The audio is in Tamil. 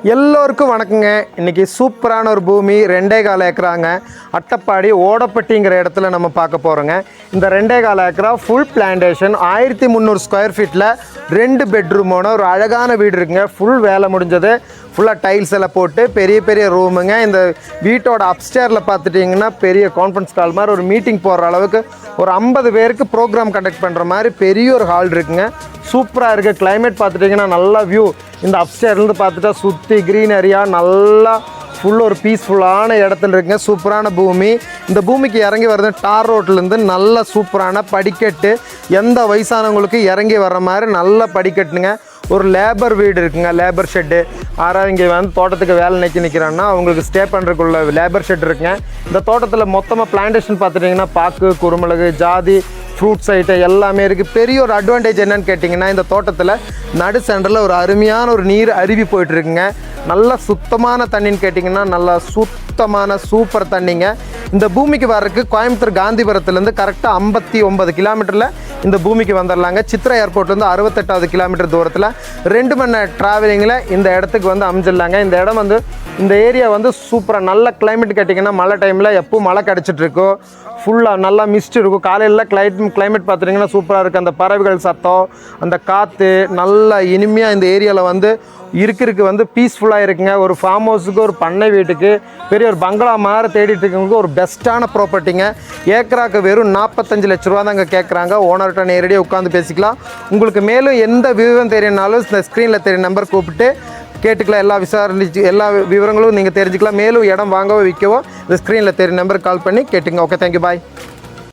எல்லோருக்கும் வணக்கங்க. இன்றைக்கி சூப்பரான ஒரு பூமி 2.25 ஏக்கராங்க. அட்டப்பாடி ஓடப்பட்டிங்கிற இடத்துல நம்ம பார்க்க போகிறோங்க. இந்த 2.25 ஏக்கரா ஃபுல் பிளான்டேஷன் 1300 ஸ்கொயர் ஃபீட்டில் 2 பெட்ரூமோட ஒரு அழகான வீடு இருக்குங்க. ஃபுல் வேலை முடிஞ்சது, ஃபுல்லாக டைல்ஸ் எல்லாம் போட்டு பெரிய பெரிய ரூமுங்க. இந்த வீட்டோட அப்ஸ்டேரில் பார்த்துட்டிங்கன்னா பெரிய கான்ஃபரன்ஸ் கால் மாதிரி ஒரு மீட்டிங் போடுற அளவுக்கு ஒரு 50 பேருக்கு ப்ரோக்ராம் கண்டக்ட் பண்ணுற மாதிரி பெரிய ஒரு ஹால் இருக்குங்க. சூப்பராக இருக்குது. கிளைமேட் பார்த்துட்டிங்கன்னா நல்லா வியூ. இந்த அப்ஸ்டேர்லேருந்து பார்த்துட்டா சுற்றி க்ரீனரியாக நல்லா ஃபுல் ஒரு பீஸ்ஃபுல்லான இடத்துல இருக்குங்க. சூப்பரான பூமி. இந்த பூமிக்கு இறங்கி வர்றது டார் ரோட்லேருந்து நல்ல சூப்பரான படிக்கட்டு. எந்த வயசானவங்களுக்கு இறங்கி வர்ற மாதிரி நல்ல படிக்கட்டுங்க. ஒரு லேபர் வீடு இருக்குங்க, லேபர் ஷெட்டு. யாராவது இங்கே வந்து தோட்டத்துக்கு வேலை நிற்கிறாங்கன்னா அவங்களுக்கு ஸ்டே பண்ணுறதுக்குள்ள லேபர் ஷெட் இருக்குங்க. இந்த தோட்டத்தில் மொத்தமாக பிளான்டேஷன் பார்த்துட்டிங்கன்னா பாக்கு, குருமிளகு, ஜாதி, ஃப்ரூட்ஸ் ஐட்டம் எல்லாமே இருக்குது. பெரிய ஒரு அட்வான்டேஜ் என்னன்னு கேட்டிங்கன்னா, இந்த தோட்டத்தில் நடு சென்டரில் ஒரு அருமையான ஒரு நீர் அருவி போயிட்டுருக்குங்க. நல்லா சுத்தமான தண்ணின்னு கேட்டிங்கன்னா நல்லா சுத்தமான சூப்பர் தண்ணிங்க. இந்த பூமிக்கு வர்றதுக்கு கோயம்புத்தூர் காந்திபுரத்துலேருந்து கரெக்டாக 59 கிலோமீட்டரில் இந்த பூமிக்கு வந்துடலாங்க. சித்ரா ஏர்போர்ட்லேருந்து 68வது கிலோமீட்டர் தூரத்தில் 2 மணி நேரம் ட்ராவலிங்கில் இந்த இடத்துக்கு வந்து அமைஞ்சிடலாங்க. இந்த இடம் வந்து இந்த ஏரியா வந்து சூப்பராக நல்ல கிளைமேட் கேட்டிங்கன்னா மழை டைமில் எப்பவும் மழை கிடச்சிட்ருக்கும். ஃபுல்லாக நல்லா மிஸ்ட் இருக்கும். காலையில் கிளைமேட் பார்த்துட்டிங்கன்னா சூப்பராக இருக்குது. அந்த பறவைகள் சத்தம், அந்த காற்று நல்லா இனிமையாக இந்த ஏரியாவில் வந்து இருக்கிறதுக்கு வந்து பீஸ்ஃபுல்லாக இருக்குங்க. ஒரு ஃபார்ம் ஹவுஸுக்கு, ஒரு பண்ணை வீட்டுக்கு, பெரிய ஒரு பங்களா மாதிரி தேடிட்டு இருக்கவங்களுக்கு ஒரு பெஸ்ட்டான ப்ராப்பர்ட்டிங்க. ஏக்கராக்கு வெறும் 45 லட்ச ரூபா தாங்க கேட்குறாங்க. ஓனர்கிட்ட நேரடியாக உட்காந்து பேசிக்கலாம். உங்களுக்கு மேலும் எந்த விவரம் தெரியணுனாலும் இந்த ஸ்க்ரீனில் தெரிய நம்பர் கூப்பிட்டு கேட்டுக்கலாம். எல்லா விவரங்களும் நீங்கள் தெரிஞ்சுக்கலாம். மேலும் இடம் வாங்கவோ விற்கவோ இந்த ஸ்க்ரீனில் தெரிய நம்பருக்கு கால் பண்ணி கேட்டுங்க. ஓகே, தேங்க்யூ, பாய்.